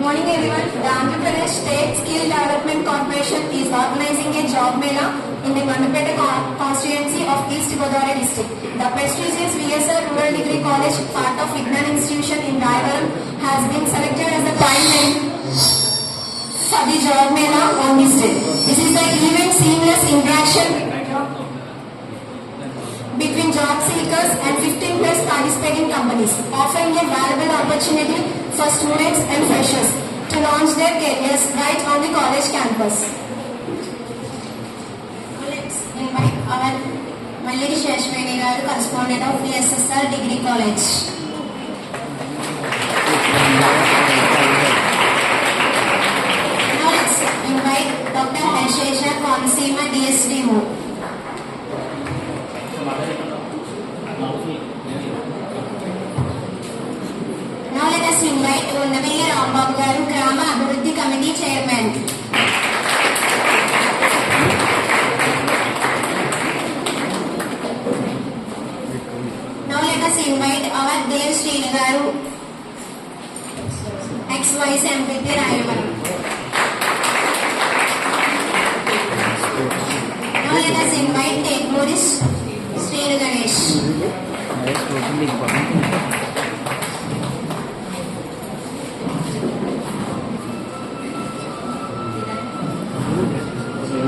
morning everyone. The Andhra Pradesh State Skill Development Corporation is organizing a job mela in the Mandapeta constituency of East Godavari district. The prestigious VSR Rural Degree College, part of Vignan Institution in Rayavaram, has been selected as the prime venue for the job mela on this day. This is the event seamless interaction between job seekers and 15 plus participating companies, offering a valuable opportunity for students and freshers to launch their careers right on the college campus. Let's invite our Mallidi Sheshwani garu, correspondent of VSSR Degree College. Now let's invite Dr. Harshesha Konseema, DSDO. Now let us invite Undaveli Rambabu garu, Grama Abhiruddhi Committee Chairman. Now let us invite our Dev Srini garu, ex-Vice MPP Rayavaram. Now let us invite Tekmuri Srini Ganesh.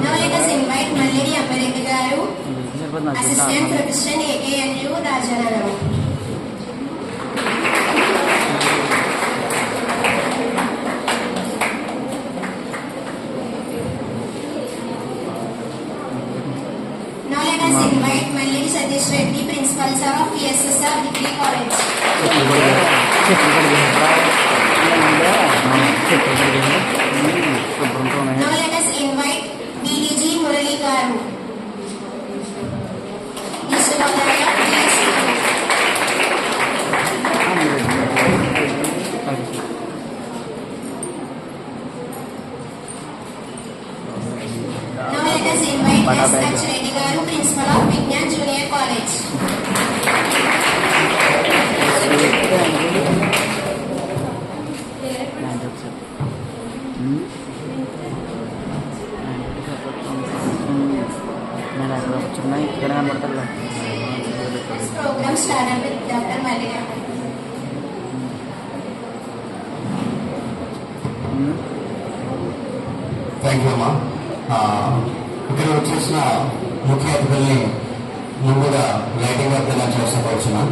Now let us invite Mallidi Ammareddy garu, Assistant Professor AKNU Rajanagaram. Now let us invite Mallidi Satish Reddy, Principal Sir of VSSR Degree College. Now let us invite DDG Murali garu, East Godavari DSDO. Now let us invite S.H. Reddy garu, Principal of Vignan Junior College. This program started with Dr. Malika. Thank you అమ్మా. ఇక్కడ వచ్చేసిన ముఖ్య అతిథుల్ని ముందుగా lighting work ఎలా చేస్తాకొచ్చున్నా.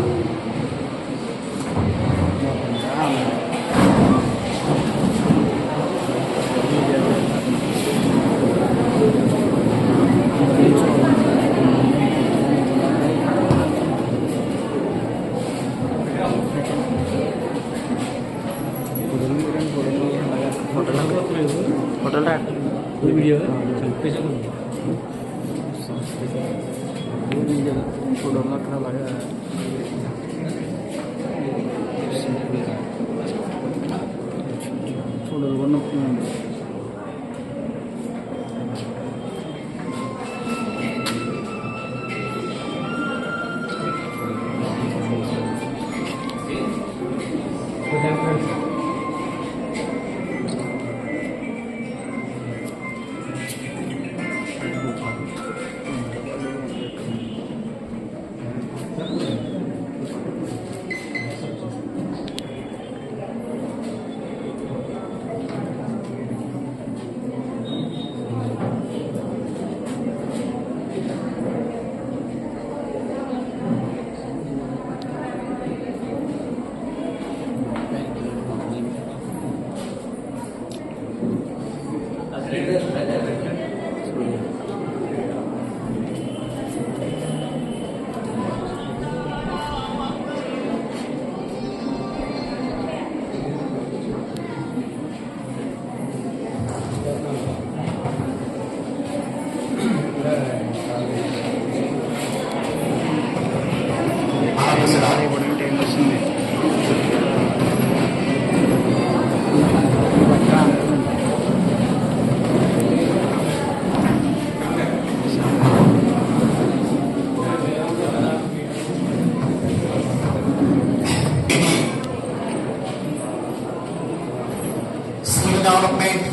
Skill development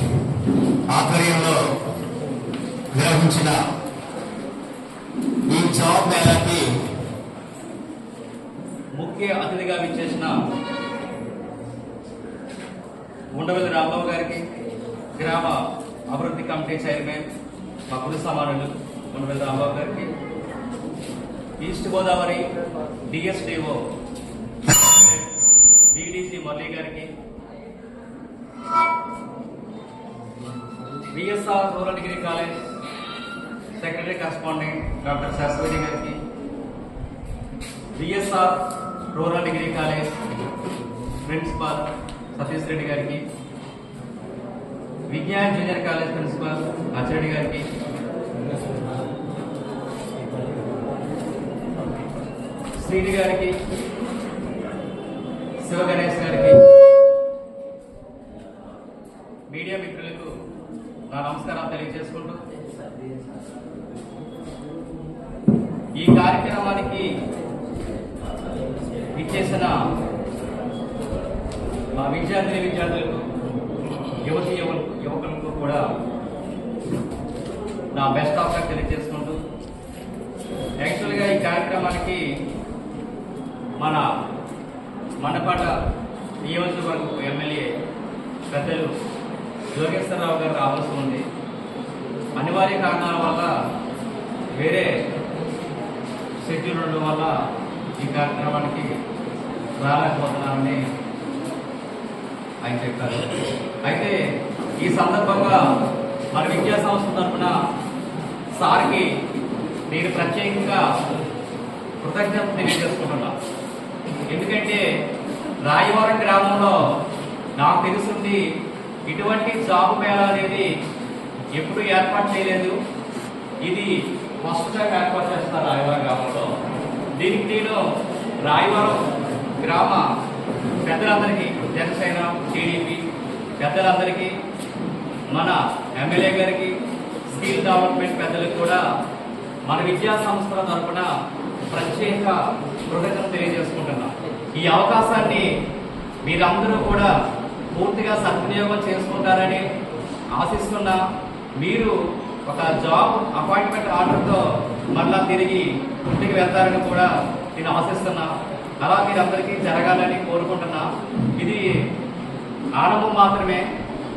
ఆధ్వర్యంలో నిర్వహించిన ఈ job మేళాకి ముఖ్య అతిథిగా విచ్చేసిన ఉండవల్లి రాంబాబు గారికి, గ్రామ అభివృద్ధి కమిటీ చైర్మన్ మా గురు సమానులు ఉండవల్లి రాంబాబు గారికి, east Godavari DSDO VDC Murali గారికి, VSR rural degree college secretary correspondent doctor Sastri గారికి, VSR rural degree college principal Satish Reddy గారికి, Vignan junior college principal Achireddy గారికి, శ్రీని గారికి, శివ గణేష్ గారికి, మీడియా మిత్రులకు నా నమస్కారం తెలియజేసుకుంటూ ఈ కార్యక్రమానికి ఇచ్చేసిన మా విద్యార్థులకు యువకులకు కూడా నా బెస్ట్ ఆఫ్ లక్ తెలియజేసుకుంటూ యాక్చువల్గా ఈ కార్యక్రమానికి మన మండపాట నియోజకవర్గ ఎమ్మెల్యే పెద్దలు జోగేశ్వరరావు గారు రావాల్సి ఉంది. అనివార్య కారణాల వల్ల వేరే షెడ్యూల్ ఉండడం వల్ల ఈ కార్యక్రమానికి రాలేకపోతున్నానని ఆయన చెప్పారు. అయితే ఈ సందర్భంగా మన విద్యా సంస్థ తరఫున సార్కి నేను ప్రత్యేకంగా కృతజ్ఞత తెలియజేసుకుంటున్నా. ఎందుకంటే రాయవరం గ్రామంలో నాకు తెలుసుంది ఇటువంటి జాబ్ మేళా అనేది ఎప్పుడు ఏర్పాటు చేయలేదు. ఇది ఫస్ట్ టైం ఏర్పాటు చేస్తారు రాయవరం గ్రామంలో. దీనికి నేను రాయవరం గ్రామ పెద్దలందరికీ, జనసేన టీడీపీ పెద్దలందరికీ, మన ఎమ్మెల్యే గారికి, స్కిల్ డెవలప్మెంట్ పెద్దలకు కూడా మన విద్యా సంస్థల తరఫున ప్రత్యేక కృతజ్ఞత తెలియజేసుకుంటున్నాం. ఈ అవకాశాన్ని మీరందరూ కూడా పూర్తిగా సద్వినియోగం చేసుకుంటారని ఆశిస్తున్నా. మీరు ఒక జాబ్ అపాయింట్మెంట్ ఆర్డర్తో మళ్ళా తిరిగి ఇంటికి వెళ్తారని కూడా నేను ఆశిస్తున్నా. అలా మీరందరికీ జరగాలని కోరుకుంటున్నా. ఇది ఆరంభం మాత్రమే.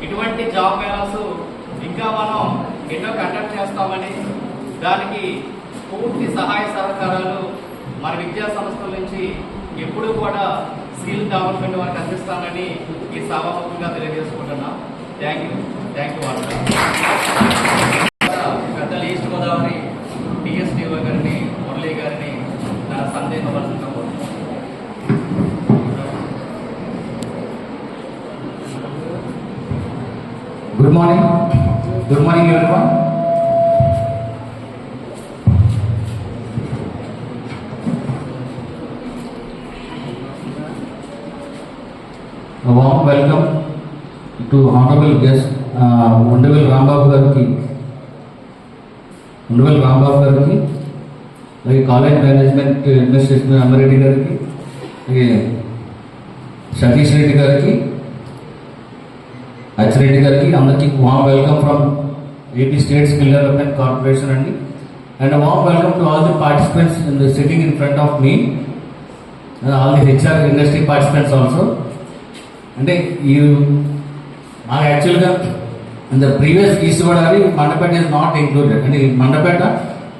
ఇటువంటి జాబ్ మేళాస్ ఇంకా మనం ఎన్నో కండక్ట్ చేస్తామని, దానికి పూర్తి సహాయ సహకారాలు మన విద్యా సంస్థల నుంచి ఎప్పుడూ కూడా స్కిల్ డెవలప్మెంట్ వారికి అందిస్తానని ఈ సభాముఖంగా తెలియజేసుకుంటున్నా. థ్యాంక్ యూ పెద్దలు ఈస్ట్ గోదావరి డిఎస్డిఓ గారిని, మురళి గారిని నా సందేహపరచడం. Good morning everyone. A warm welcome to honorable guest Undavil Rambabu Gariki, like college management administration Amareddy Gariki, Satish Reddy Gariki, Achireddy Gariki, అందరికీ warm welcome from AP State Skill Development Corporation and a warm welcome to all the participants in the sitting in front of me, and all the HR industry participants also. అంటే ఈ మాకు యాక్చువల్గా in the previous east Godavari Mandapeta is not included. అంటే మండపేట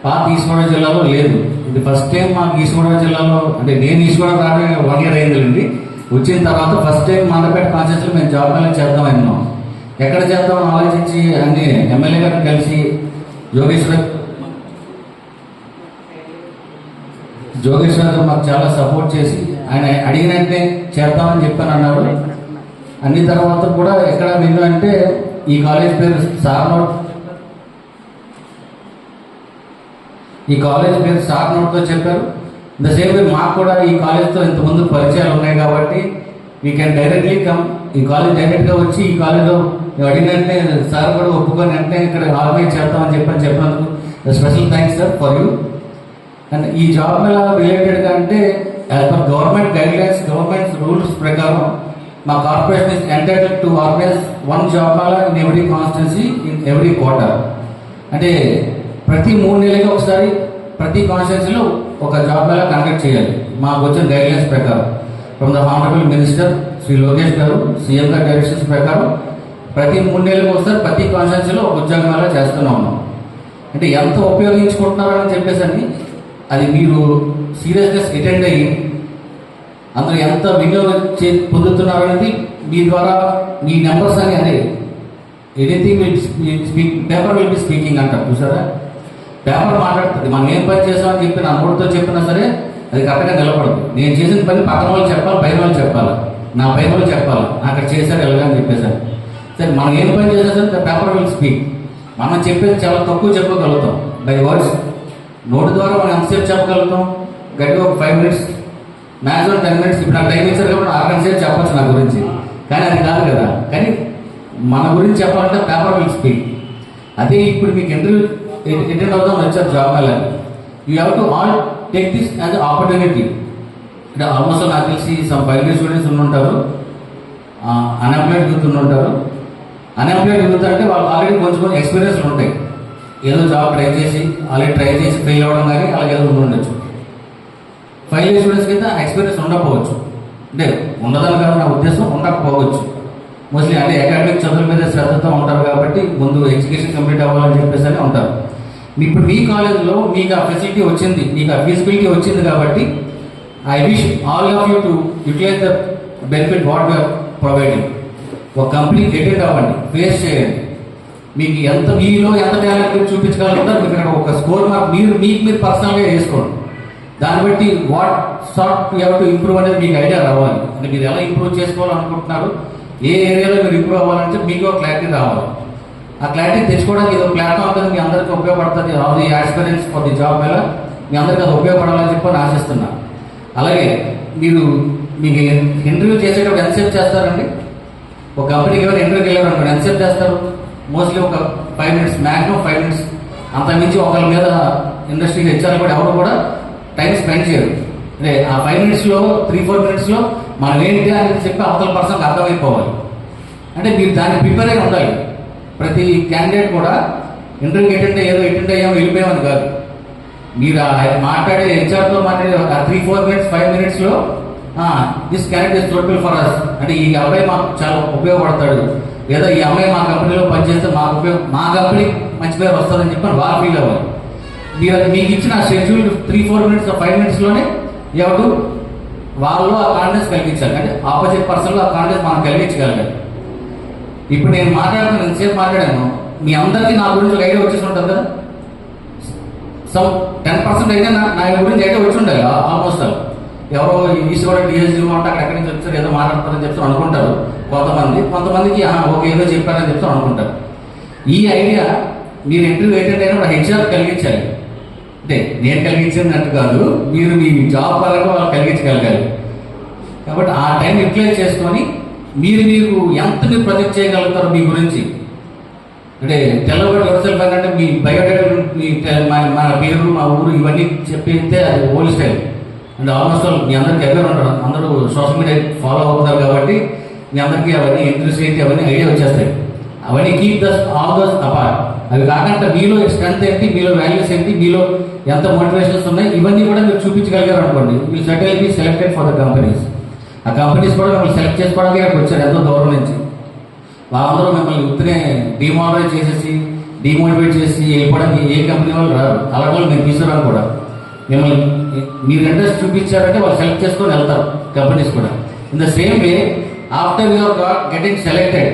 పాత east Godavari జిల్లాలో లేదు. ఇది first time మాకు ఈస్ట్ గోదావరి జిల్లాలో, అంటే నేను ఈస్ట్ గోదావరి రావడం 1 year అయిందండి. వచ్చిన తర్వాత ఫస్ట్ టైం మండపేట కాన్స్టిట్యూన్సీలో మేము జాబ్ మేళా చేద్దాం అన్నాం. ఎక్కడ చేద్దామని ఆలోచించి అన్ని ఎమ్మెల్యే గారిని కలిసి జోగేశ్వర్ గారు మాకు చాలా సపోర్ట్ చేసి ఆయన అడిగినట్టే చేద్దామని చెప్పాను అన్నాడు. అన్ని తర్వాత కూడా ఎక్కడ విన్నా అంటే ఈ కాలేజ్ పేరు సార్ నోట్తో చెప్పారు. ద సేమ్ వే మాకు కూడా ఈ కాలేజ్తో ఇంతకుముందు పరిచయాలు ఉన్నాయి కాబట్టి వీ కెన్ డైరెక్ట్లీ కమ్. ఈ కాలేజ్ డైరెక్ట్గా వచ్చి ఈ కాలేజ్లో అడిగినట్టే సార్ కూడా ఒప్పుకొని వెంటనే ఇక్కడ ఆర్గనైజ్ చేద్దామని చెప్పినందుకు special thanks sir for you. And ఈ జాబ్ మేళా రిలేటెడ్గా అంటే as per government guide lines, government rules ప్రకారం మా corporation is entitled to organise 1 job Mela in every constituency in every quarter. అంటే ప్రతి 3 నెలలకి ఒకసారి ప్రతి కాన్స్టిట్యున్సీలో ఒక జాబ్ మేళా కండక్ట్ చేయాలి మాకు వచ్చిన గైడ్లైన్స్ ప్రకారం from the honourable minister Shri Lokesh గారు సీఎం గారి డైరెక్షన్స్ ప్రకారం ప్రతి 3 నెలలకు ఒకసారి ప్రతి కాన్స్టిట్యున్సీలో ఒక ఉద్యోగ మేళా చేస్తూనే ఉన్నాం. అంటే ఎంత ఉపయోగించుకుంటున్నారని చెప్పేసి అని అది మీరు సీరియస్నెస్ అటెండ్ అయ్యి అందులో ఎంత వినియోగం పొందుతున్నారు అనేది మీ ద్వారా మీ నెంబర్స్ అని అదే anything paper will be speaking అంటారు చూసారా. పేపర్ మాట్లాడుతుంది మనం ఏం పని చేసామని చెప్పి నా నోటితో చెప్పినా సరే అది కరెక్ట్గా నిలబడదు. నేను చేసిన పని పక్కన వాళ్ళు చెప్పాలి, పైన వాళ్ళు చెప్పాలి, నా పైన వాళ్ళు చెప్పాలి అక్కడ చేశారు ఎలాగని చెప్పేసారు. సరే మనం ఏం పని చేసినా సరే పేపర్ విల్ స్పీక్. మనం చెప్పేది చాలా తక్కువ చెప్పగలుగుతాం బై వర్డ్స్. నోటి ద్వారా మనం ఎంతసేపు చెప్పగలుగుతాం? గట్టిగా ఒక 5 minutes, మ్యాక్సిమం 10 minutes. ఇప్పుడు నాకు టైం ఇచ్చారు కాబట్టి 6 గంటల సేపు చెప్పచ్చు నా గురించి, కానీ అది కాదు కదా. కానీ మన గురించి చెప్పాలంటే పేపర్ విల్ స్పీక్. అదే ఇప్పుడు మీకు ఇంటర్వ్యూ అటెండ్ అవుతాం వచ్చారు job Mela. You have to all take this as opportunity. అంటే ఆల్మోస్ట్ నాకు తెలిసి సమ్ 5 years స్టూడెంట్స్ ఉంటారు, అన్ఎంప్లాయిడ్ యూత్ ఉంటారు. అన్ఎంప్లాయిడ్ యూత్ అంటే వాళ్ళు ఆల్రెడీ కొంచెం ఎక్స్పీరియన్స్లు ఉంటాయి, ఏదో జాబ్ ట్రై చేసి ఫెయిల్ అవ్వడం కానీ అలాగే ఏదో ఉండొచ్చు. 5 years స్టూడెంట్స్కి అయితే ఎక్స్పీరియన్స్ ఉండకపోవచ్చు, అంటే ఉండదని కాదు నా ఉద్దేశం, ఉండకపోవచ్చు. మోస్ట్లీ అంటే అకాడమిక్ చదువుల మీద శ్రద్ధతో ఉంటారు కాబట్టి ముందు ఎడ్యుకేషన్ కంప్లీట్ అవ్వాలని చెప్పేసి అని ఉంటారు. ఇప్పుడు మీ కాలేజ్లో మీకు ఆ ఫెసిలిటీ వచ్చింది, మీకు ఆ ఫీజిబిలిటీ వచ్చింది కాబట్టి I wish all of you to utilize the benefit what we are providing. ఒక కంపెనీకి అటెండ్ అవ్వండి, ఫేస్ చేయండి. మీకు మీలో ఎంత టాలెంట్ మీరు చూపించగలుగుతారు మీకు ఇక్కడ ఒక స్కోర్ మార్క్ మీరు పర్సనల్గా వేసుకోండి. దాన్ని బట్టి what sort you have to improve అనేది మీకు ఐడియా రావాలి. అంటే మీరు ఎలా ఇంప్రూవ్ చేసుకోవాలనుకుంటున్నారు, ఏ ఏరియాలో మీరు ఇంప్రూవ్ అవ్వాలంటే మీకు ఒక క్లారిటీ రావాలి. ఆ క్లారిటీ తెచ్చుకోవడానికి ఏదో ప్లాట్ఫామ్ కదా మీ అందరికీ ఉపయోగపడుతుంది. All the aspirants for the job mela మీ అందరికీ అది ఉపయోగపడాలని చెప్పి నేను ఆశిస్తున్నాను. అలాగే మీకు ఇంటర్వ్యూ చేసేటప్పుడు ఎంతసేపు చేస్తారండి? ఒక కంపెనీకి ఎవరు ఇంటర్వ్యూకి వెళ్ళారు అనుకోండి, ఎంతసేపు చేస్తారు? మోస్ట్లీ ఒక 5 minutes, మ్యాక్సిమం 5 minutes. అంతకుమించి ఒకరి మీద ఇండస్ట్రీకి హెచ్ఆర్ కూడా ఎవరు కూడా టైం స్పెండ్ చేయరు. అంటే ఆ 5 minutesలో 3-4 minutesలో మనం ఏంటి అనేది చెప్పి అవతల పర్సన్కి అర్థమైపోవాలి. అంటే మీరు దాన్ని ప్రిపేర్ అయి ఉండాలి. ప్రతి క్యాండిడేట్ కూడా ఇంటర్వ్యూకి అటెండ్ అయ్యాము వెళ్ళిపోయామని కాదు. మీరు మాట్లాడే హెచ్ఆర్తో మాట్లాడే 3-4 minutes, 5 minutesలో this candidate is suitable for us, అంటే ఈ అబ్బాయి మాకు చాలా ఉపయోగపడతాడు, లేదా ఈ అమ్మాయి మా కంపెనీలో పనిచేస్తే మా కంపెనీ మంచి పేరు వస్తుందని చెప్పి వాళ్ళు ఫీల్ అవ్వాలి. మీరు అది మీకు ఇచ్చిన షెడ్యూల్ 3-4 minutes, 5 minutesలోనే ఎవరు వాళ్ళు ఆ కాన్ఫిడెన్స్ కలిగించాలి. అంటే ఆపోజిట్ పర్సన్లో ఆ కాన్ఫిడెన్స్ మనం కలిగించగలగాలి. ఇప్పుడు నేను మాట్లాడుతున్నాను, ఎంతసేపు మాట్లాడాను, మీ అందరికీ నా గురించి ఒక ఐడియా వచ్చేసి ఉంటుంది కదా. సో 10% అయితే నా గురించి ఐడియా వచ్చి ఉండాలి ఆల్మోస్ట్. ఎవరో ఈస్ట్ కూడా డిఎస్జీ అంటే అక్కడ ఎక్కడి నుంచి వచ్చారు ఏదో మాట్లాడతారని చెప్తూ అనుకుంటారు కొంతమందికి ఓకే ఏదో చెప్పారని చెప్తూ అనుకుంటారు. ఈ ఐడియా మీరు ఇంటర్వ్యూ అటెండ్ అయినప్పుడు హెచ్ఆర్ కలిగించాలి. అంటే నేను కలిగించినట్టు కాదు, మీరు మీ జాబ్ పరంగా వాళ్ళు కలిగించగలగాలి. కాబట్టి ఆ టైం యూటిలైజ్ చేసుకొని మీరు ఎంత మీరు ప్రొజెక్ట్ చేయగలుగుతారు మీ గురించి. అంటే తెల్లబడి యువతల అంటే మీ బయోడేటా మన పేరు మా ఊరు ఇవన్నీ చెప్పితే అది ఓల్డ్ స్టైల్. అంటే ఆల్మోస్ట్ మీ అందరికీ ఎవరు ఉంటారు, అందరూ సోషల్ మీడియా ఫాలో అవుతున్నారు కాబట్టి మీ అందరికీ అవన్నీ ఇంట్రెస్ట్ ఏంటి అవన్నీ ఐడియా వచ్చేస్తాయి. అవన్నీ కీప్ ఆల్ దోస్ అపార్ట్. అవి కాకుండా మీలో స్ట్రెంత్ ఏంటి, మీలో వాల్యూస్ ఏంటి, మీలో ఎంత మోటివేషన్స్ ఉన్నాయి, ఇవన్నీ కూడా మీరు చూపించగలిగారు అనుకోండి, మీరు certainly B selected for the companies. ఆ కంపెనీస్ కూడా మిమ్మల్ని సెలెక్ట్ చేసుకోవడానికి అక్కడికి వచ్చారు ఎంతో దూరం నుంచి. వాళ్ళందరూ మిమ్మల్ని ఉత్తరే డిమోటివేట్ చేసి వెళ్ళిపోవడానికి ఏ కంపెనీ వాళ్ళు రారు. అలా వాళ్ళు మీరు తీసుకురాను కూడా. మిమ్మల్ని మీరు ఇంట్రెస్ట్ చూపించారంటే వాళ్ళు సెలెక్ట్ చేసుకొని వెళ్తారు కంపెనీస్ కూడా. In the same way after your getting selected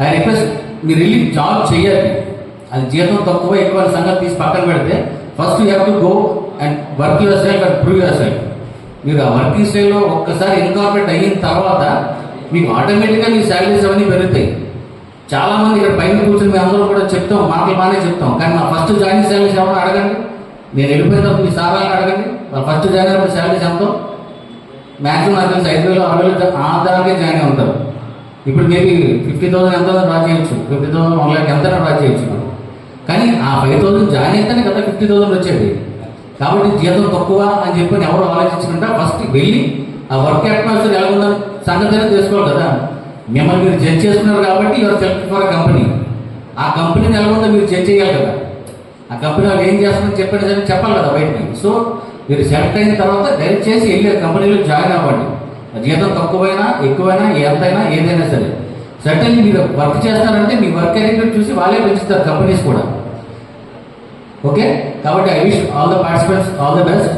I request మీరు వెళ్ళి జాబ్ చేయాలి. అది జీతం తక్కువ ఎక్కువ సంగతి తీసి పక్కన పెడితే first you have to go and work your self and prove your self. మీరు ఆ వర్కింగ్ స్టైల్లో ఒక్కసారి ఇన్కార్పొరేట్ అయిన తర్వాత మీకు ఆటోమేటిక్గా మీ శాలరీస్ అవన్నీ పెరుగుతాయి. చాలా మంది ఇక్కడ పైన కూర్చొని మేము అందరూ కూడా చెప్తాం, మాటలు బాగానే చెప్తాం, కానీ నా ఫస్ట్ జాయినింగ్ శాలరీస్ ఎవరైనా అడగండి. నేను వెళ్ళిపోయిన తర్వాత మీ సారాలను అడగండి, నా ఫస్ట్ జాయిన్ అయినప్పుడు శాలరీస్ ఎంతో. మ్యాక్సిమం నాకు తెలిసి 5,000, 6,000 ఆ ధరకే జాయిన్ అవుతారు. ఇప్పుడు మేబీ 50,000 ఎంత డ్రా చేయొచ్చు, 50,000, 1 lakh ఎంత డ్రా చేయొచ్చు. కానీ ఆ 5,000 జాయిన్ అయితేనే కదా 50,000 వచ్చేది. కాబట్టి జీతం తక్కువ అని చెప్పి ఎవరు ఆలోచించకుండా ఫస్ట్ వెళ్ళి ఆ వర్క్ అట్మాస్ఫియర్ ఎలా ఉందని సంగతి తెలుసుకోవాలి కదా. మిమ్మల్ని మీరు జడ్జ్ చేసుకున్నారు కాబట్టి యువర్ సెలెక్ట్ ఫర్ కంపెనీ. ఆ కంపెనీని ఎలా ఉందో మీరు జడ్జ్ చేయాలి కదా. ఆ కంపెనీ వాళ్ళు ఏం చేస్తున్నారని చెప్పాలి కదా బయటకి. సో మీరు సెలెక్ట్ అయిన తర్వాత దయచేసి వెళ్ళి కంపెనీలో జాయిన్ అవ్వండి. జీతం తక్కువైనా ఎక్కువైనా ఎంతైనా ఏదైనా సరే సర్టన్లీ మీరు వర్క్ చేస్తారంటే మీ వర్క్ అరేంజ్మెంట్ చూసి వాళ్ళే పెంచుతారు కంపెనీస్ కూడా. ఓకే, కాబట్టి I wish all the participants all the best.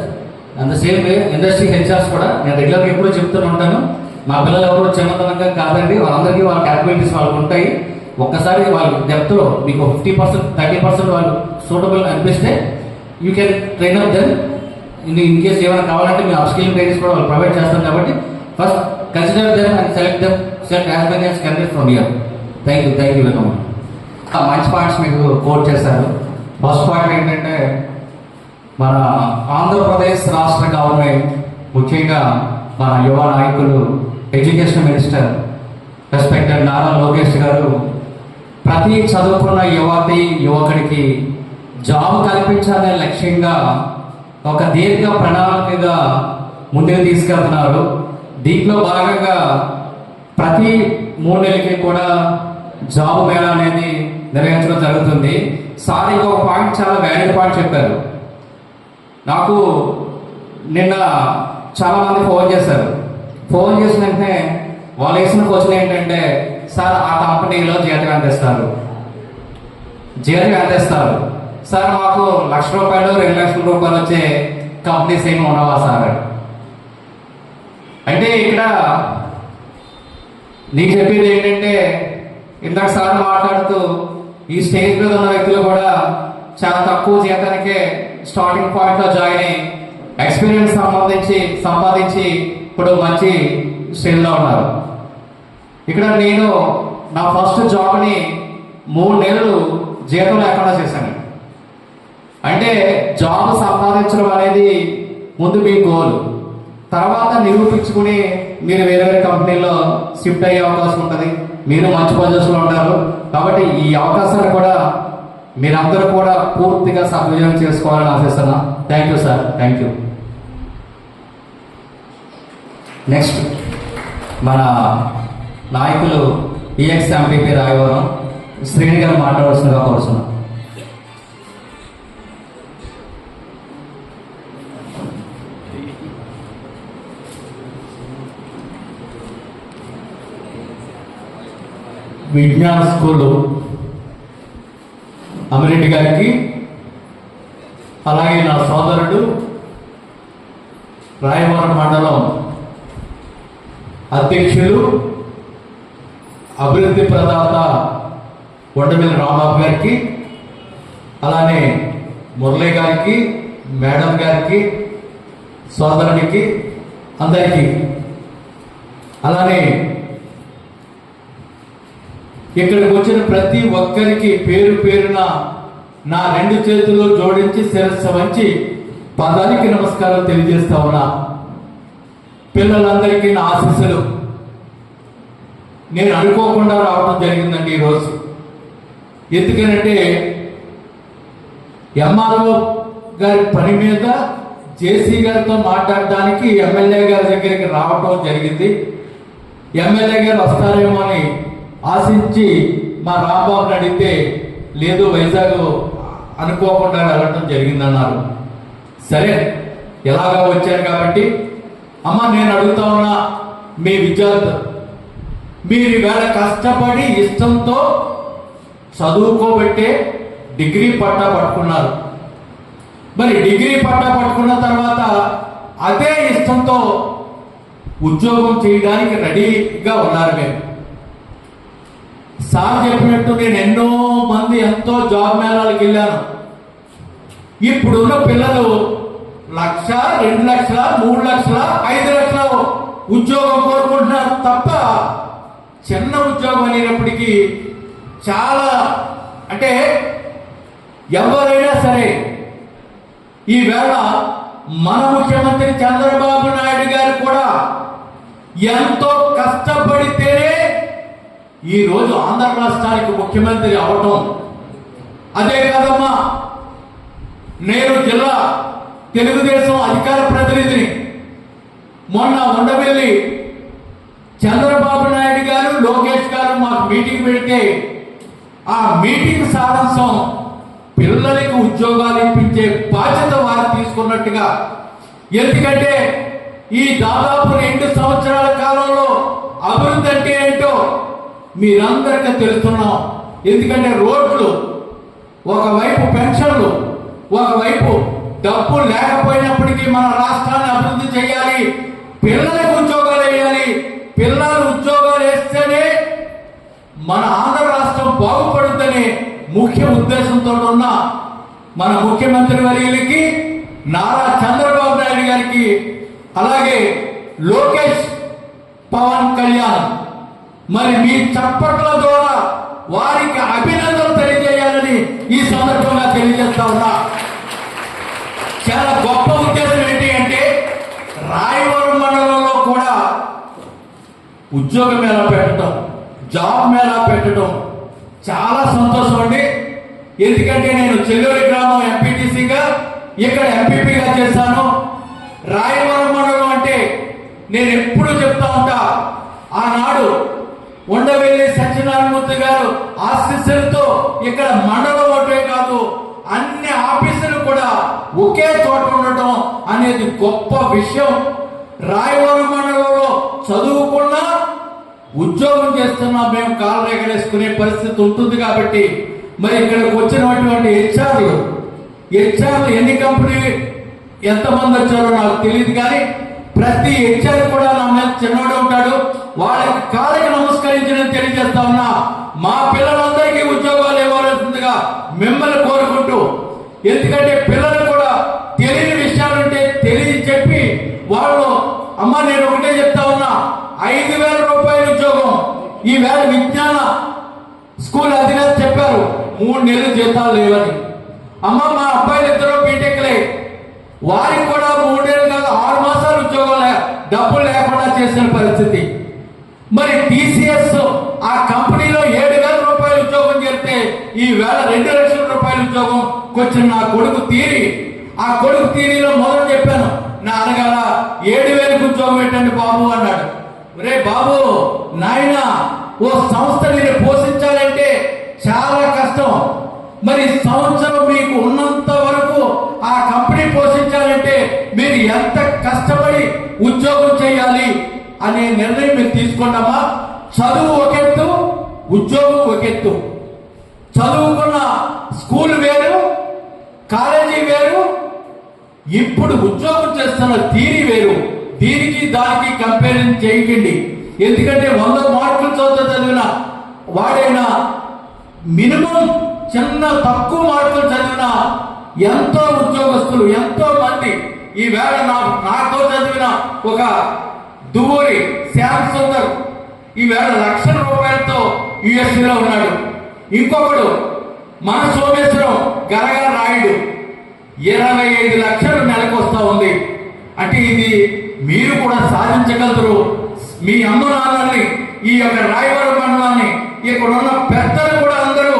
And the same way industry HRs కూడా నేను రెగ్యులర్గా ఎప్పుడూ చెప్తూనే ఉంటాను, మా పిల్లలు ఎవరు చిన్నతనంగా కాదండి, వాళ్ళందరికీ వాళ్ళ క్యాపబిలిటీస్ వాళ్ళకు ఉంటాయి. ఒక్కసారి వాళ్ళు డెప్త్లో మీకు 50% 30% వాళ్ళు సూటబుల్ అనిపిస్తే you can train up then. In case ఏమైనా కావాలంటే మీ అప్స్కిల్ ట్రైనింగ్స్ కూడా వాళ్ళు ప్రొవైడ్ చేస్తారు. కాబట్టి first consider them and select as many as candidate from here. Thank you very much. మంచి పాయింట్స్ మీకు కోట్ చేశారు. ఫస్ట్ పాయింట్ ఏంటంటే మన ఆంధ్రప్రదేశ్ రాష్ట్ర గవర్నమెంట్, ముఖ్యంగా మన యువ నాయకులు, education minister respected Nara Lokesh గారు ప్రతి చదువుకున్న యువకుడికి జాబ్ కల్పించాలనే లక్ష్యంగా ఒక దీర్ఘ ప్రణాళికగా ముందుకు తీసుకెళ్తున్నారు. దీంట్లో భాగంగా ప్రతి 3 నెలలకి కూడా జాబ్ మేళా అనేది నిర్వహించడం జరుగుతుంది. సార్ ఇంకొక పాయింట్, చాలా వ్యాలిడ్ పాయింట్ చెప్పారు. నాకు నిన్న చాలా మంది ఫోన్ చేశారు. ఫోన్ చేసిన వెంటనే వాళ్ళు వేసిన క్వశ్చన్ ఏంటంటే, సార్ ఆ కంపెనీలో జీతం ఎంత ఇస్తారు, జీతం ఎంత ఇస్తారు సార్, మాకు ₹1,00,000 ₹2,00,000 వచ్చే కంపెనీస్ ఏమి ఉండవా సార్ అంటే, ఇక్కడ నీకు చెప్పేది ఏంటంటే, ఇందాక సార్ మాట్లాడుతూ ఈ స్టేజ్ మీద ఉన్న వ్యక్తులు కూడా చాలా తక్కువ జీతానికే స్టార్టింగ్ పాయింట్ లో జాయిన్ అయ్యి ఎక్స్పీరియన్స్ సంపాదించి ఇప్పుడు మంచి స్టేజ్ లో ఉన్నారు. ఇక్కడ నేను నా ఫస్ట్ జాబ్ని 3 నెలలు జీతం లేకుండా చేశాను. అంటే జాబ్ సంపాదించడం అనేది ముందు మీ గోల్, తర్వాత నిరూపించుకుని మీరు వేరే వేరే కంపెనీలో షిఫ్ట్ అయ్యే అవకాశం ఉంటుంది. మీరు మంచి పొజిషన్లో ఉంటారు. కాబట్టి ఈ అవకాశాన్ని కూడా మీరందరూ కూడా పూర్తిగా సద్వినియోగం చేసుకోవాలని ఆశిస్తున్నా. Thank you sir, thank you. Next మన నాయకులు ఈఎక్స్ ఎంపీపీ రాయవరం శ్రేణి గారు మాట్లాడాల్సిందిగా కోరుతున్నాం. విజ్ఞాన స్కూలు అమిరెడ్డి గారికి, అలాగే నా సోదరుడు రాయవరం మండలం అధ్యక్షులు అభివృద్ధి ప్రదాత కొండమిల్లి రాంబాబు గారికి, అలానే మురళి గారికి, మేడం గారికి, సోదరునికి, అందరికీ, అలానే ఇక్కడికి వచ్చిన ప్రతి ఒక్కరికి పేరు పేరున నా 2 చేతులు జోడించి శిరస్సు వంచి పదానికి నమస్కారం తెలియజేస్తా ఉన్నా. పిల్లలందరికీ నా ఆశీస్సులు. నేను అనుకోకుండా రావడం జరిగిందండి ఈరోజు. ఎందుకనంటే ఎంఆర్ఓ గారి పని మీద జేసీ గారితో మాట్లాడడానికి ఎమ్మెల్యే గారి దగ్గరికి రావటం జరిగింది. ఎమ్మెల్యే గారు వస్తారేమో అని ఆశించి మా రాంబాబుని అడిగితే లేదు వైజాగ్ అనుకోకుండా వెళ్ళటం జరిగిందన్నారు. సరే ఎలాగా వచ్చారు కాబట్టి అమ్మ నేను అడుగుతా ఉన్నా, మీ విద్యార్థులు మీరు ఈవేళ కష్టపడి ఇష్టంతో చదువుకోబట్టే డిగ్రీ పట్టా పట్టుకున్నారు. మరి డిగ్రీ పట్టా పట్టుకున్న తర్వాత అదే ఇష్టంతో ఉద్యోగం చేయడానికి రెడీగా ఉన్నారు. మేము సార్ చెప్పినట్టు నేను ఎంతో జాబ్ మేళాలకు వెళ్ళాను. ఇప్పుడున్న పిల్లలు 1,00,000, 2,00,000, 3,00,000, 5,00,000 ఉద్యోగం కోరుకుంటున్నారు తప్ప చిన్న ఉద్యోగం అనేటప్పటికీ చాలా, అంటే ఎవరైనా సరే ఈవేళ మన ముఖ్యమంత్రి చంద్రబాబు నాయుడు గారు కూడా ఎంతో కష్టపడితేనే ఈ రోజు ఆంధ్ర రాష్ట్రానికి ముఖ్యమంత్రి అవటం. అదే కాదమ్మా, నేను జిల్లా తెలుగుదేశం అధికార ప్రతినిధిని. మొన్న ఉండవెల్లి చంద్రబాబు నాయుడు గారు లోకేష్ గారు మాకు మీటింగ్ పెడితే ఆ మీటింగ్ సారాంశం పిల్లలకి ఉద్యోగాలు ఇప్పించే బాధ్యత వారు తీసుకున్నట్టుగా. ఎందుకంటే ఈ దాదాపు 2 సంవత్సరాల కాలంలో అభివృద్ధి అంటే ఏంటో మీరందరికీ తెలుస్తున్నాం. ఎందుకంటే రోడ్లు ఒకవైపు, పెన్షన్లు ఒకవైపు, డబ్బు లేకపోయినప్పటికీ మన రాష్ట్రాన్ని అభివృద్ధి చేయాలి, పిల్లలకు ఉద్యోగాలు వేయాలి. పిల్లలు ఉద్యోగాలు వేస్తేనే మన ఆంధ్ర రాష్ట్రం బాగుపడుతుందనే ముఖ్య ఉద్దేశంతో ఉన్న మన ముఖ్యమంత్రి వర్యులకి, నారా చంద్రబాబు నాయుడు గారికి, అలాగే లోకేష్ పవన్ కళ్యాణ్ మరి మీ చప్పట్ల ద్వారా వారికి అభినందనలు తెలియజేయాలని ఈ సందర్భంగా తెలియజేస్తా ఉన్నా. చాలా గొప్ప ఉద్దేశం ఏంటి అంటే రాయవరం మండలంలో కూడా ఉద్యోగ మేళా పెట్టడం, జాబ్ మేళా పెట్టడం చాలా సంతోషం అండి. ఎందుకంటే నేను చెల్లూరి గ్రామం ఎంపీటీసీగా, ఇక్కడ ఎంపీపీగా చేశాను. రాయవరం మండలం అంటే నేను ఎప్పుడు చెప్తా ఉంటా, ఆనాడు ఉండవెల్లి సత్యనారాయణమూర్తి గారు ఆశీస్సులతో ఇక్కడ మండలం ఒకటే కాదు అన్ని ఆఫీసులు కూడా ఒకే చోట ఉండటం అనేది గొప్ప విషయం. రాయవరం మండలంలో చదువుకున్నా ఉద్యోగం చేస్తున్నా మేము కాలు రేగలేసుకునే పరిస్థితి ఉంటుంది. కాబట్టి మరి ఇక్కడికి వచ్చినటువంటి హెచ్ఆర్లు ఎన్ని కంపెనీ ఎంతమంది వచ్చారో నాకు తెలియదు, కానీ ప్రతి హెచ్ఆర్ కూడా నా మీద చిన్నోడు ఉంటాడు. వాళ్ళకి కాళ్ళకి నమస్కరించడం తెలియజేస్తా ఉన్నా. మా పిల్లలందరికీ ఉద్యోగాలు ఇవ్వాల్సిందిగా మిమ్మల్ని కోరుకుంటూ, ఎందుకంటే పిల్లలు కూడా తెలియని విషయాలుంటే చెప్పి వాళ్ళు, అమ్మ నేను ఒకటే చెప్తా ఉన్నా, 5,000 రూపాయల ఉద్యోగం ఈవేళ విజ్ఞాన స్కూల్ అధినేత చెప్పారు 3 నెలలు జీతాలు లేవని. అమ్మ మా అబ్బాయిలు ఇద్దరు బీటెక్లే, వారికి కూడా 3 నెలలు కాదు 6 మాసాలు ఉద్యోగం డబ్బులు లేకుండా చేసిన పరిస్థితి. మరి టీసీఎస్ ఆ కంపెనీలో 7,000 రూపాయల ఉద్యోగం చేస్తే ఈ వేళ 2 లక్షల రూపాయల ఉద్యోగం కొంచెం నా కొడుకు తీరి, ఆ కొడుకు తీరిలో మొదలు చెప్పాను, నా అనగాల 7,000 ఉద్యోగం పెట్టండి బాబు అన్నాడు. రే బాబు నాయన, ఓ సంస్థని పోషించాలంటే చాలా కష్టం. మరి సంవత్సరం మీకు ఉన్నంత వరకు ఆ కంపెనీ పోషించాలంటే మీరు ఎంత కష్టపడి ఉద్యోగం చేయాలి అనే నిర్ణయం మీరు తీసుకున్నామా. చదువు ఒకెత్తు, ఉద్యోగం ఒకెత్తు. చదువుకున్న స్కూల్ వేరు, కాలేజీ వేరు, ఇప్పుడు ఉద్యోగం చేస్తున్న తీరి వేరు. దీనికి దానికి కంపేర్ చేయకండి. ఎందుకంటే 100 మార్కులు చదివిన వాడైనా మినిమం చిన్న తక్కువ మార్కులు చదివిన ఎంతో ఉద్యోగస్తులు, ఎంతో మంది ఈవేళ నాతో చదివిన ఒక దువ్వూరి శ్యామ్ సుందర్ ఈవేళ లక్షల రూపాయలతో యుఎస్ఏలో ఉన్నాడు. ఇంకొకడు మన సోమేశ్వరం గరగా రాయుడు 25 లక్షలు నెలకు వస్తా ఉంది. అంటే ఇది మీరు కూడా సాధించగలరు. మీ అమ్మ నాన్నల్ని, ఈ యొక్క రాయవరం మండలాన్ని, ఇక్కడ ఉన్న పెద్దలు కూడా అందరూ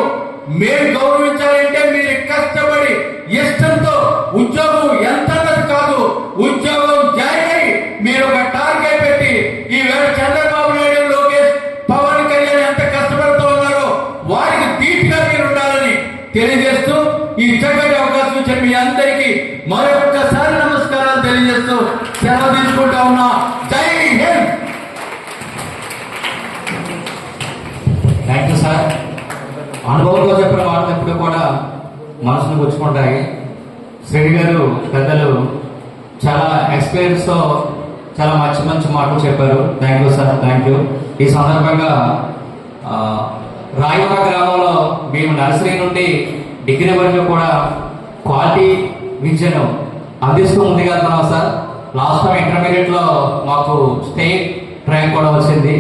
మేము గౌరవించాలంటే మీరు కష్టపడి ఇష్టంతో ఉద్యోగం ఎంత కాదు, ఉద్యోగం జాయిన్ అయ్యి మీరు ఒక టార్గెట్ పెట్టి ఈవేళ చంద్రబాబు నాయుడు, లోకేష్, పవన్ కళ్యాణ్ ఎంత కష్టపడుతూ ఉన్నారో వారికి ధీటుగా మీరు ఉండాలని తెలియజేస్తూ ఈ చక్కటి అవకాశం ఇచ్చిన మీ అందరికీ మరొక్కసారి నమస్కారాలు తెలియజేస్తూ సెలవు తీసుకుంటా ఉన్నా. జై హింద్. Thank you sir. అనుభవంలో చెప్పిన మాటలు ఎప్పుడు కూడా మనసును గుచ్చుకుంటాయి. శ్రీని గారు పెద్దలు చాలా ఎక్స్పీరియన్స్తో చాలా మంచి మాటలు చెప్పారు. Thank you sir, thank you. ఈ సందర్భంగా రాయవరం గ్రామంలో మేము నర్సరీ నుండి డిగ్రీ వరకు కూడా క్వాలిటీ విద్యను అందిస్తూ ముందుకెళ్తున్నాం సార్. లాస్ట్ టైం ఇంటర్మీడియట్లో మాకు స్టేట్ ర్యాంక్ కూడా వచ్చింది.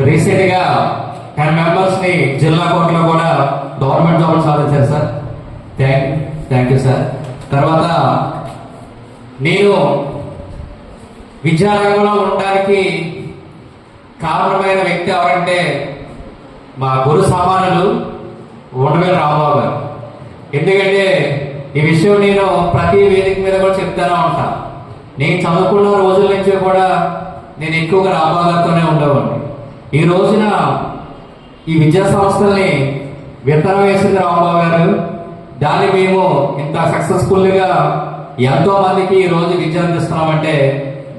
రీసెంట్గా 10 మెంబర్స్ని జిల్లా కోర్టులో కూడా గవర్నమెంట్ జాబ్లు సాధించారు సార్. Thank you sir. తర్వాత నేను విద్యారంగంలో ఉండడానికి కారణమైన వ్యక్తి ఎవరంటే మా గురు సమానులు ఉండవేల రాంబాబు గారు. ఎందుకంటే ఈ విషయం నేను ప్రతి వేదిక మీద కూడా చెప్తానే ఉంటా. నేను చదువుకున్న రోజుల నుంచి కూడా నేను ఎక్కువగా రాబాగారితోనే ఉండేవాడిని. ఈ రోజున ఈ విద్యా సంస్థల్ని విత్తనం వేసింది రాంబాబు గారు. దాన్ని మేము ఇంత సక్సెస్ఫుల్గా ఎంతో మందికి ఈ రోజు విద్య అందిస్తున్నామంటే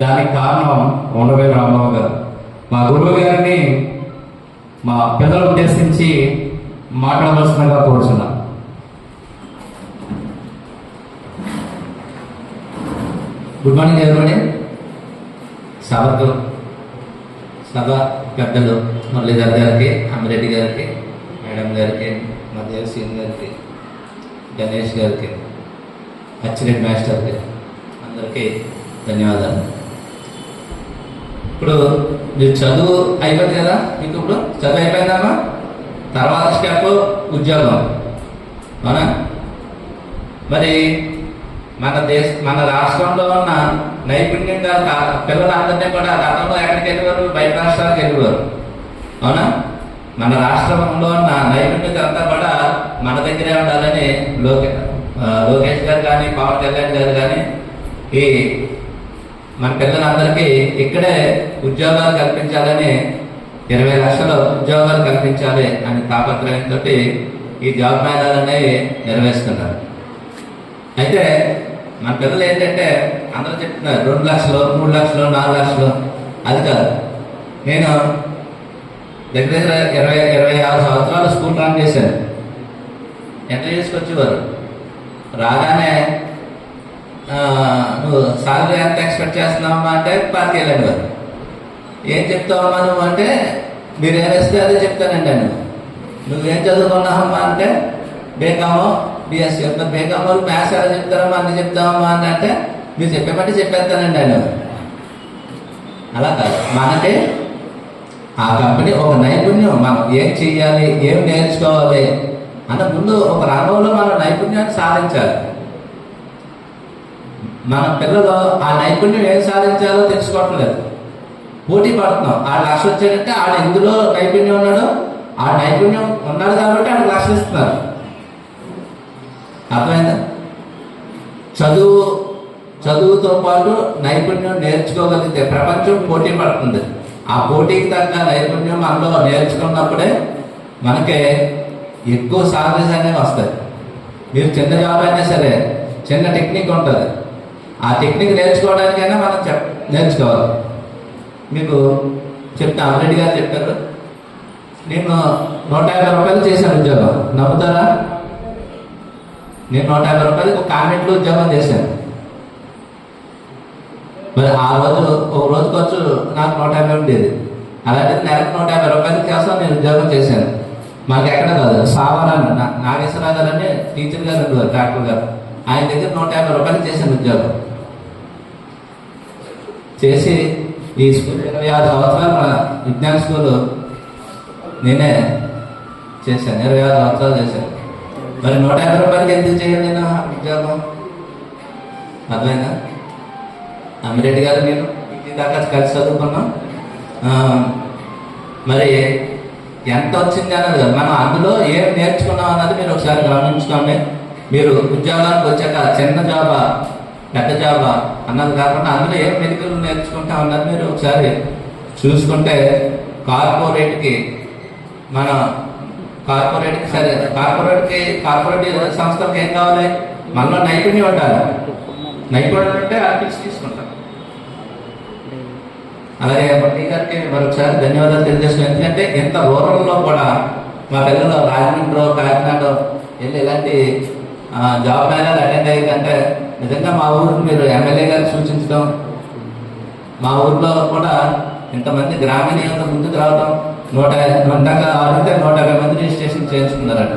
దానికి కారణం ఉండవేలు రాంబాబు గారు. మా గురువు గారిని మా పిల్లలు ఉద్దేశించి మాట్లాడవలసిందిగా కోరుచున్నాం. Good morning everybody. సభ పెద్దలు మురళీధర్ గారికి, అమ్మిరెడ్డి గారికి, మేడం గారికి, మా దేవసీన్ గారికి, గణేష్ గారికి, అచ్చిరెడ్డి మాస్టర్కి అందరికీ ధన్యవాదాలు. ఇప్పుడు మీరు చదువు అయిపోయింది కదా, మీకు ఇప్పుడు చదువు అయిపోయిందమ్మా. తర్వాత స్టెప్ ఉద్యోగం, అవునా? మరి మన రాష్ట్రంలో ఉన్న నైపుణ్యంగా పిల్లలందరినీ కూడా గతంలో ఎక్కడికి వెళ్ళేవారు? బయట రాష్ట్రాలకు వెళ్ళేవారు, అవునా? మన రాష్ట్రంలో ఉన్న నైపుణ్యత అంతా కూడా మన దగ్గరే ఉండాలని లోకేష్ గారు కానీ, పవన్ కళ్యాణ్ గారు కానీ ఈ మన పిల్లలందరికీ ఇక్కడే ఉద్యోగాలు కల్పించాలని 20 లక్షల ఉద్యోగాలు కల్పించాలి అనే తాపత్రయంతో ఈ జాబ్ మేళాలు అనేవి నిర్వహిస్తున్నారు. అయితే మన పిల్లలు ఏంటంటే అందరూ చెప్తున్నారు 2 లక్షలు, 3 లక్షలు, 4 లక్షలు. అది కాదు. నేను దగ్గర 26 సంవత్సరాలు స్కూల్ రన్ చేశాను. ఎంత చేసుకొచ్చేవారు? రాగానే నువ్వు సాలరీ ఎంత ఎక్స్పెక్ట్ చేస్తున్నావమ్మా అంటే 25,000 అనేవారు. ఏం చెప్తావమ్మా నువ్వు అంటే మీరేం వేస్తే అదే చెప్తానండి. నువ్వేం చదువుకున్నావమ్మా అంటే బేకామో బిఎస్సీ. బేకామో మ్యాథ్స్ ఎలా చెప్తారమ్మా, అన్ని చెప్తామమ్మా అని అంటే మీరు చెప్పేమంటే చెప్పేస్తానండి ఆయన. అలా కాదు, మనకి ఆ కంపెనీ ఒక నైపుణ్యం, మనం ఏం చెయ్యాలి, ఏం నేర్చుకోవాలి అన్న ముందు ఒక రంగంలో మన నైపుణ్యాన్ని సాధించాలి. మన పిల్లలు ఆ నైపుణ్యం ఏం సాధించాలో తెలుసుకోవటం లేదు, పోటీ పడుతున్నాం. ఆ లక్ష వచ్చాడంటే ఆడు ఎందులో నైపుణ్యం ఉన్నాడో ఆ నైపుణ్యం ఉన్నాడు కాబట్టి ఆడు లక్ష ఇస్తున్నారు. అర్థమైందా? చదువుతో పాటు నైపుణ్యం నేర్చుకోగలిగితే ప్రపంచం పోటీ పడుతుంది. ఆ పోటీకి తగ్గ నైపుణ్యం మనలో నేర్చుకున్నప్పుడే మనకి ఎక్కువ సాలరీస్ అనేవి వస్తాయి. మీరు చిన్న జాబ్ అయినా సరే చిన్న టెక్నిక్ ఉంటుంది. ఆ టెక్నిక్ నేర్చుకోవడానికైనా మనం నేర్చుకోవాలి. మీకు చెప్తా, అమ్మిరెడ్డి గారు చెప్పారు. నేను 150 రూపాయలు చేశాను ఉద్యోగం, నమ్ముతారా? నేను 150 రూపాయలు ఒక కాన్వెంట్లో ఉద్యోగం చేశాను. మరి ఆ రోజు ఒక రోజు ఖర్చు నాకు 150 ఉండేది. అలాంటిది నెలకు 150 రూపాయల కోసం నేను ఉద్యోగం చేశాను. మాకు ఎక్కడ కాదు, సావరాన్ని నాగేశ్వరరావు గారు అని టీచర్ గారు ఉండేవారు, డాక్టర్ గారు. ఆయన దగ్గర 150 రూపాయలు చేశాను ఉద్యోగం చేసి ఈ స్కూల్ 26 సంవత్సరాలు విజ్ఞాన స్కూల్ నేనే చేశాను. 26 సంవత్సరాలు చేశాను. మరి 150 రూపాయలకి ఎందుకు చేయాలి నేను ఉద్యోగం? అర్థమైందా? అమ్మిరెడ్డి గారు నేను ఇంటి దాకా కలిసి చదువుకున్నాం. మరి ఎంత వచ్చింది అన్నది మనం అందులో ఏం నేర్చుకున్నాం అన్నది మీరు ఒకసారి గమనించుకోండి. మీరు ఉద్యోగానికి వచ్చాక చిన్న జాబా పెద్ద జాబా అన్నది కాకుండా అందులో ఏం మెడికల్ నేర్చుకుంటాం అన్నది మీరు ఒకసారి చూసుకుంటే కార్పొరేట్కి సరే కార్పొరేట్ సంస్థలకు ఏం కావాలి? మనలో నైపుణ్యం ఉండాలి. నైపుణ్యం ఉంటే ఆర్టిస్ట్ తీసుకుంటాం. అలాగే మట్టి గారికి మరొకసారి ధన్యవాదాలు తెలియజేస్తున్నాం. ఎందుకంటే ఇంత రూరల్లో కూడా మా పిల్లలు రాజమండ్రి, కాకినాడ వెళ్ళి ఇలాంటి జాబ్ మేళాలు అటెండ్ అయ్యిందంటే నిజంగా మా ఊరికి మీరు ఎమ్మెల్యే గారు సూచించడం, మా ఊర్లో కూడా ఇంతమంది గ్రామీణ యువత ముందుకు రావడం, 150 మంది రిజిస్ట్రేషన్ చేయించుకున్నారట.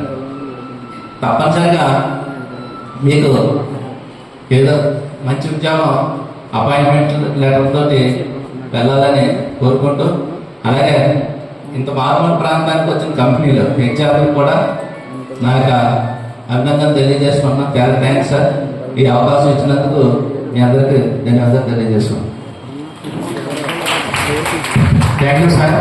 తప్పనిసరిగా మీకు ఏదో మంచి ఉద్యోగం అపాయింట్మెంట్ లెటర్ తోటి వెళ్ళాలని కోరుకుంటూ, అలాగే ఇంత మారుమూల ప్రాంతానికి వచ్చిన కంపెనీలు హెచ్ఆర్లు కూడా నా యొక్క అభినందనలు తెలియజేసుకుంటున్నాం. చాలా థ్యాంక్స్ సార్. ఈ అవకాశం ఇచ్చినందుకు మీ అందరికీ ధన్యవాదాలు తెలియజేస్తున్నాం. Thank you sir.